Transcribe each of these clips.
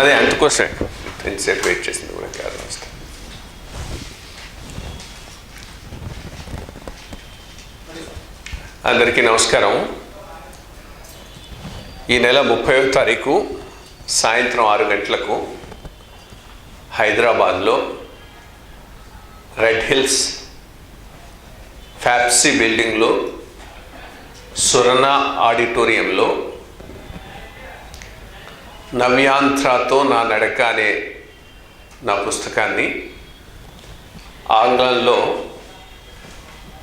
అదే అందుకోసమే ఎంతసేపు వెయిట్ చేసింది కూడా కారణం వస్తుంది. అందరికీ నమస్కారం. ఈ నెల 30వ తారీఖు సాయంత్రం 6 గంటలకు హైదరాబాద్లో రెడ్ హిల్స్ ఫ్యాప్సీ బిల్డింగ్లో సురణ ఆడిటోరియంలో నవ్యాంధ్రతో నా నడక అనే నా పుస్తకాన్ని ఆంగ్లంలో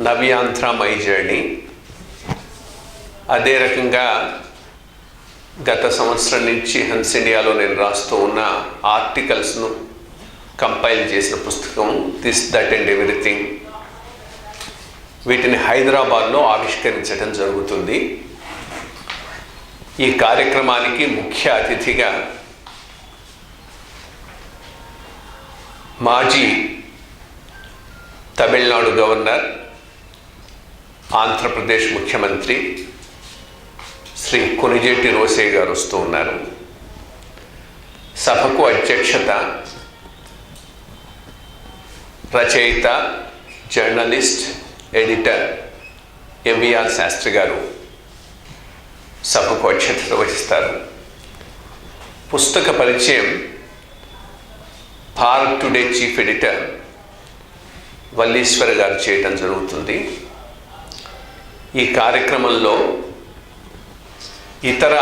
నవ్యాంధ్ర మై జర్నీ, అదే రకంగా గత సంవత్సరం నుంచి హన్స్ ఇండియాలో నేను రాస్తూ ఉన్న ఆర్టికల్స్ను కంపైల్ చేసిన పుస్తకం దిస్ దట్ అండ్ ఎవ్రీథింగ్, వీటిని హైదరాబాద్లో ఆవిష్కరించడం జరుగుతుంది. ఈ కార్యక్రమానికి ముఖ్య అతిథిగా మాజీ తమిళనాడు గవర్నర్, ఆంధ్రప్రదేశ్ ముఖ్యమంత్రి శ్రీ కొణిజేటి రోసయ్య గారు వస్తూ ఉన్నారు. సభకు అధ్యక్షత రచయిత, జర్నలిస్ట్, ఎడిటర్ ఎంవిఆర్ శాస్త్రి గారు సభకు అధ్యక్షత వహిస్తారు. పుస్తక పరిచయం Bharat today chief editor Valliswar గారు చేయటం జరుగుతుంది. ఈ కార్యక్రమంలో ఇతర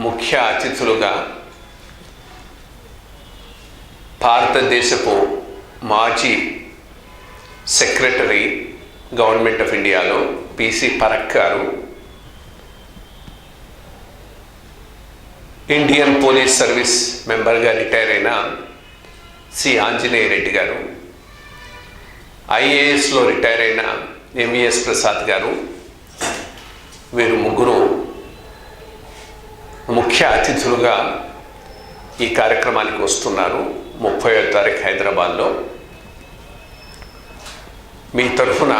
ముఖ్య అతిథులుగా భారతదేశపు మాజీ సెక్రటరీ గవర్నమెంట్ ఆఫ్ ఇండియాలో పిసి పరక్ గారు, ఇండియన్ పోలీస్ సర్వీస్ మెంబర్గా రిటైర్ అయిన సి ఆంజనేయ రెడ్డి గారు, ఐఏఎస్లో రిటైర్ అయిన ఎంవిఎస్ ప్రసాద్ గారు, వీరు ముగ్గురు ముఖ్య అతిథులుగా ఈ కార్యక్రమానికి వస్తున్నారు. 30వ తారీఖు హైదరాబాద్లో. మీ తరఫున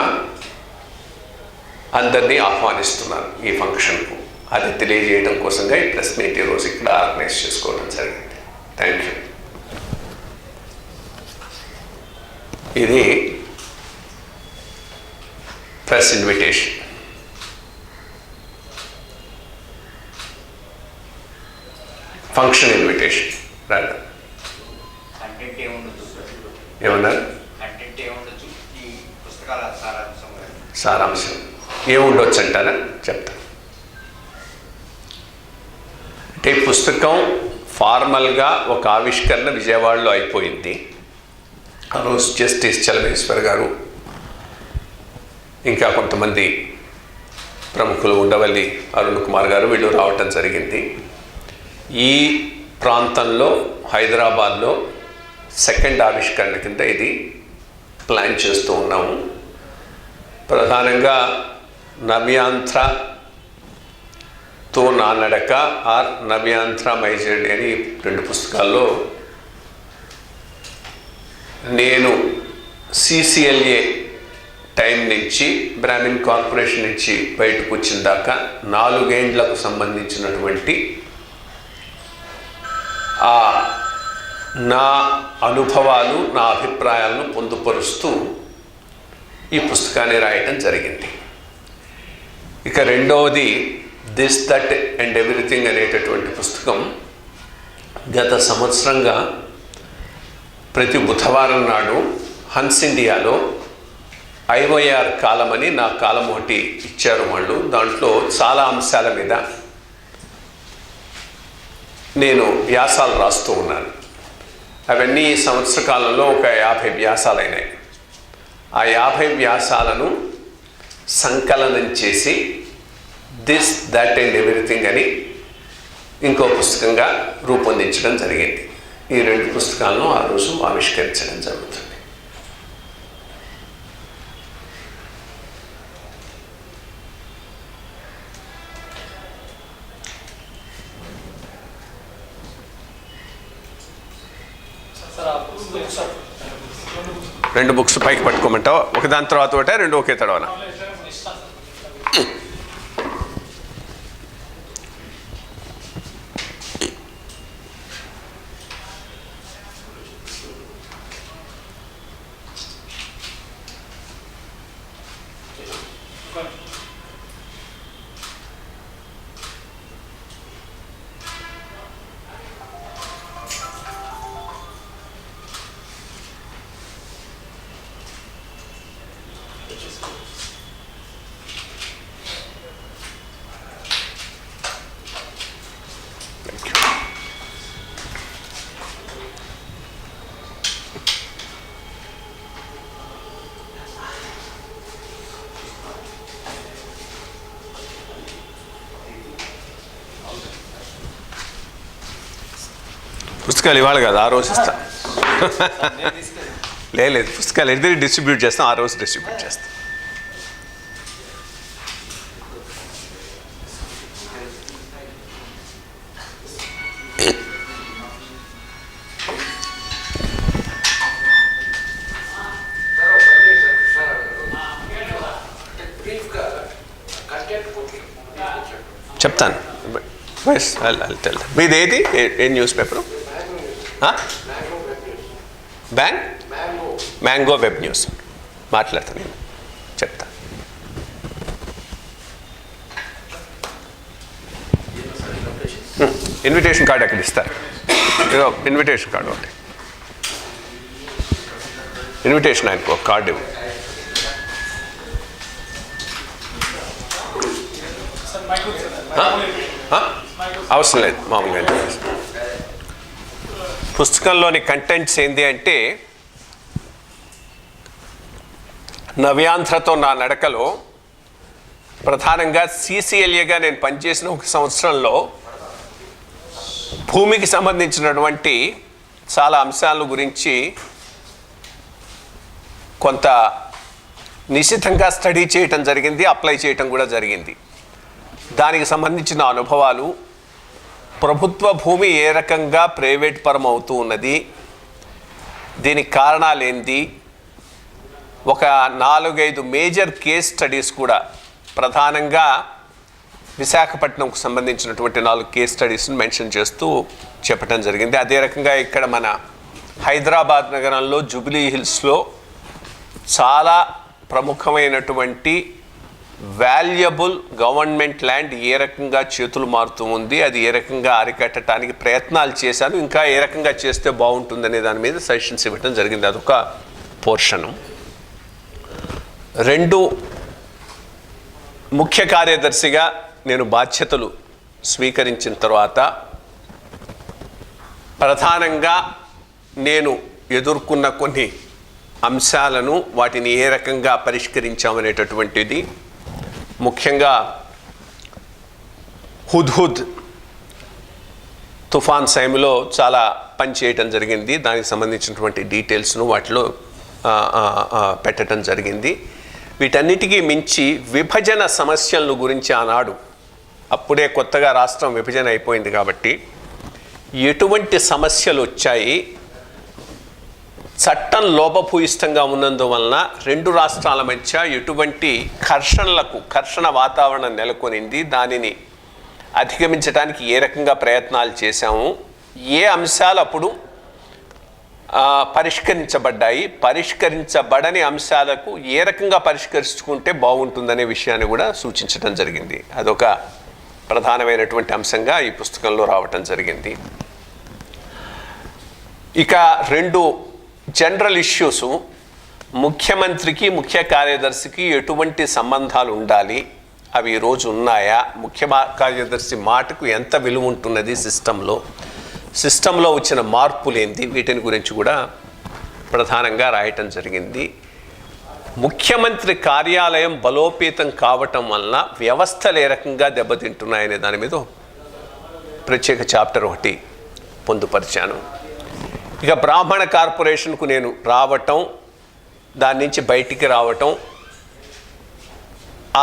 అందరినీ ఆహ్వానిస్తున్నారు ఈ ఫంక్షన్కు. అది తెలియజేయడం కోసంగా ఈ ప్రెస్ మీట్ ఈరోజు ఇక్కడ ఆర్గనైజ్ చేసుకోవడం జరిగింది. Thank you. ఇది ప్రెస్ ఇన్విటేషన్. Function invitation. రండి. ఏమన్నారు? సారాంశం ఏముండొచ్చు అంటారా? చెప్తాను. అంటే ఈ పుస్తకం ఫార్మల్గా ఒక ఆవిష్కరణ విజయవాడలో అయిపోయింది. ఆ రోజు జస్టిస్ చలమేశ్వర్ గారు, ఇంకా కొంతమంది ప్రముఖులు, ఉండవల్లి అరుణ్ కుమార్ గారు, వీళ్ళు రావటం జరిగింది. ఈ ప్రాంతంలో హైదరాబాద్లో సెకండ్ ఆవిష్కరణ కింద ఇది ప్లాన్ చేస్తూ ఉన్నాము. ప్రధానంగా నవ్యాంధ్రతో నా నడక ఆర్ నవ్యాంధ్ర మై జర్నీ అని 2 పుస్తకాల్లో నేను సిసిఎల్ఏ టైం నుంచి, బ్రాహ్మిన్ కార్పొరేషన్ నుంచి బయటకు వచ్చిన దాకా 4 ఏళ్లకు సంబంధించినటువంటి నా అనుభవాలు, నా అభిప్రాయాలను పొందుపరుస్తూ ఈ పుస్తకాన్ని రాయటం జరిగింది. ఇక రెండవది దిస్ దట్ అండ్ ఎవ్రీథింగ్ అనేటటువంటి పుస్తకం గత సంవత్సరంగా ప్రతి బుధవారం నాడు హన్స్ ఇండియాలో ఐవైఆర్ కాలం అని నా కాలం ఒకటి ఇచ్చారు వాళ్ళు. దాంట్లో చాలా అంశాల మీద నేను వ్యాసాలు రాస్తూ ఉన్నాను. అవన్నీ ఈ సంవత్సర కాలంలో ఒక 50 వ్యాసాలు అయినాయి. ఆ 50 వ్యాసాలను సంకలనం చేసి దిస్ దట్ అండ్ ఎవ్రీథింగ్ అని ఇంకో పుస్తకంగా రూపొందించడం జరిగింది. ఈ 2 పుస్తకాలను ఆ రోజు ఆవిష్కరించడం జరుగుతుంది. రెండు బుక్స్ పైకి పట్టుకోమంటావు, ఒకదాని తర్వాత ఒకటే, రెండు ఒకే తడవనా? పుస్తకాలు ఇవ్వాలి కదా, ఆ రోజు ఇస్తాం. లేదు, పుస్తకాలు ఎదురు డిస్ట్రిబ్యూట్ చేస్తాం, ఆ రోజు డిస్ట్రిబ్యూట్ చేస్తాం. చెప్తాను. మీది ఏది, ఏ news paper? Mango web news. మాట్లాడతాను, నేను చెప్తాను. ఇన్విటేషన్ కార్డు అక్కడ ఇస్తారు. ఇన్విటేషన్ కార్డు ఒకటి, ఇన్విటేషన్ ఆయనకు ఒక కార్డు ఇవ్వు. అవసరం లేదు, మామూలుగా. పుస్తకంలోని కంటెంట్స్ ఏంటి అంటే, నవ్యాంధ్రతో నా నడకలో ప్రధానంగా CCLAగా నేను పనిచేసిన ఒక సంవత్సరంలో భూమికి సంబంధించినటువంటి చాలా అంశాల గురించి కొంత నిశితంగా స్టడీ చేయటం జరిగింది, అప్లై చేయటం కూడా జరిగింది. దానికి సంబంధించిన అనుభవాలు, ప్రభుత్వ భూమి ఏ రకంగా ప్రైవేట్ పరం అవుతూ ఉన్నది, దీనికి కారణాలు ఏంటి, ఒక 4-5 మేజర్ కేస్ స్టడీస్ కూడా, ప్రధానంగా విశాఖపట్నంకు సంబంధించినటువంటి 4 కేస్ స్టడీస్ని మెన్షన్ చేస్తూ చెప్పడం జరిగింది. అదే రకంగా ఇక్కడ మన హైదరాబాద్ నగరంలో జూబ్లీ హిల్స్లో చాలా ప్రముఖమైనటువంటి వాల్యుబుల్ గవర్నమెంట్ ల్యాండ్ ఏ రకంగా చేతులు మారుతూ ఉంది, అది ఏ రకంగా అరికట్టడానికి ప్రయత్నాలు చేశాను, ఇంకా ఏ రకంగా చేస్తే బాగుంటుందనే దాని మీద సజెషన్స్ ఇవ్వడం జరిగింది. అదొక పోర్షను. 2, ముఖ్య కార్యదర్శిగా నేను బాధ్యతలు స్వీకరించిన తర్వాత ప్రధానంగా నేను ఎదుర్కొన్న కొన్ని అంశాలను, వాటిని ఏ రకంగా పరిష్కరించామనేటటువంటిది, ముఖ్యంగా హుద్హుద్ తుఫాన్ సమయంలో చాలా పని చేయటం జరిగింది. దానికి సంబంధించినటువంటి డీటెయిల్స్ను వాటిలో పెట్టడం జరిగింది. వీటన్నిటికీ మించి విభజన సమస్యల గురించి ఆనాడు, అప్పుడే కొత్తగా రాష్ట్రం విభజన అయిపోయింది కాబట్టి ఎటువంటి సమస్యలు వచ్చాయి, చట్టం లోపభూయిష్టంగా ఉన్నందువలన 2 రాష్ట్రాల మధ్య ఎటువంటి ఘర్షణ వాతావరణం నెలకొనింది, దానిని అధిగమించడానికి ఏ రకంగా ప్రయత్నాలు చేశాము, ఏ అంశాలు అప్పుడు పరిష్కరించబడ్డాయి, పరిష్కరించబడని అంశాలకు ఏ రకంగా పరిష్కరించుకుంటే బాగుంటుందనే విషయాన్ని కూడా సూచించడం జరిగింది. అదొక ప్రధానమైనటువంటి అంశంగా ఈ పుస్తకంలో రావటం జరిగింది. ఇక 2 జనరల్ ఇష్యూస్, ముఖ్యమంత్రికి ముఖ్య కార్యదర్శికి ఎటువంటి సంబంధాలు ఉండాలి, అవి ఈరోజు ఉన్నాయా, ముఖ్య కార్యదర్శి మాటకు ఎంత విలువ ఉంటున్నది సిస్టంలో వచ్చిన మార్పులేంది, వీటిని గురించి కూడా ప్రధానంగా రాయటం జరిగింది. ముఖ్యమంత్రి కార్యాలయం బలోపేతం కావటం వలన వ్యవస్థలు ఏ రకంగా దెబ్బతింటున్నాయనే దాని మీద ప్రత్యేక చాప్టర్ ఒకటి పొందుపరిచాను. ఇక బ్రాహ్మణ కార్పొరేషన్కు నేను రావటం, దాని నుంచి బయటికి రావటం,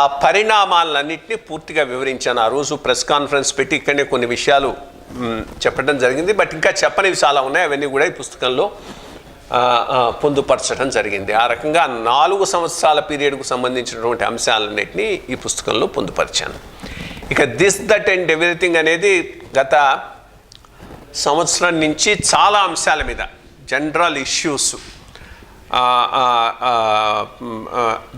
ఆ పరిణామాలన్నింటినీ పూర్తిగా వివరించాను. ఆ రోజు ప్రెస్ కాన్ఫరెన్స్ పెట్టి ఇక్కడనే కొన్ని విషయాలు చెప్పడం జరిగింది. బట్ ఇంకా చెప్పనివి చాలా ఉన్నాయి, అవన్నీ కూడా ఈ పుస్తకంలో పొందుపరచడం జరిగింది. ఆ రకంగా 4 సంవత్సరాల పీరియడ్కు సంబంధించినటువంటి అంశాలన్నింటినీ ఈ పుస్తకంలో పొందుపరిచాను. ఇక దిస్ దట్ అండ్ ఎవ్రీథింగ్ అనేది గత సంవత్సరం నుంచి చాలా అంశాల మీద, general issues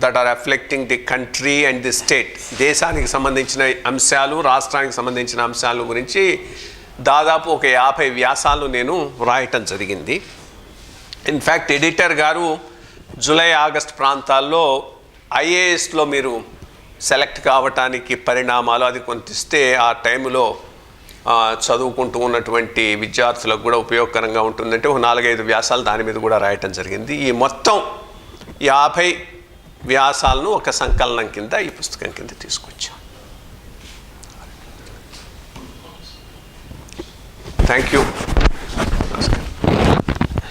that are affecting the country and the state, దేశానికి సంబంధించిన అంశాలు, రాష్ట్రానికి సంబంధించిన అంశాల గురించి దాదాపు ఒక 50 వ్యాసాలు నేను వ్రాయటం జరిగింది. ఇన్ఫ్యాక్ట్ ఎడిటర్ గారు జూలై ఆగస్ట్ ప్రాంతాల్లో ఐఏఎస్లో మీరు సెలెక్ట్ కావటానికి పరిణామాలు అది కొంత ఇస్తే ఆ టైంలో చదువుకుంటూ ఉన్నటువంటి విద్యార్థులకు కూడా ఉపయోగకరంగా ఉంటుందంటే ఒక 4-5 వ్యాసాలు దాని మీద కూడా రాయటం జరిగింది. ఈ మొత్తం 50 వ్యాసాలను ఒక సంకలనం కింద ఈ పుస్తకం కింద తీసుకొచ్చాం. Thank you.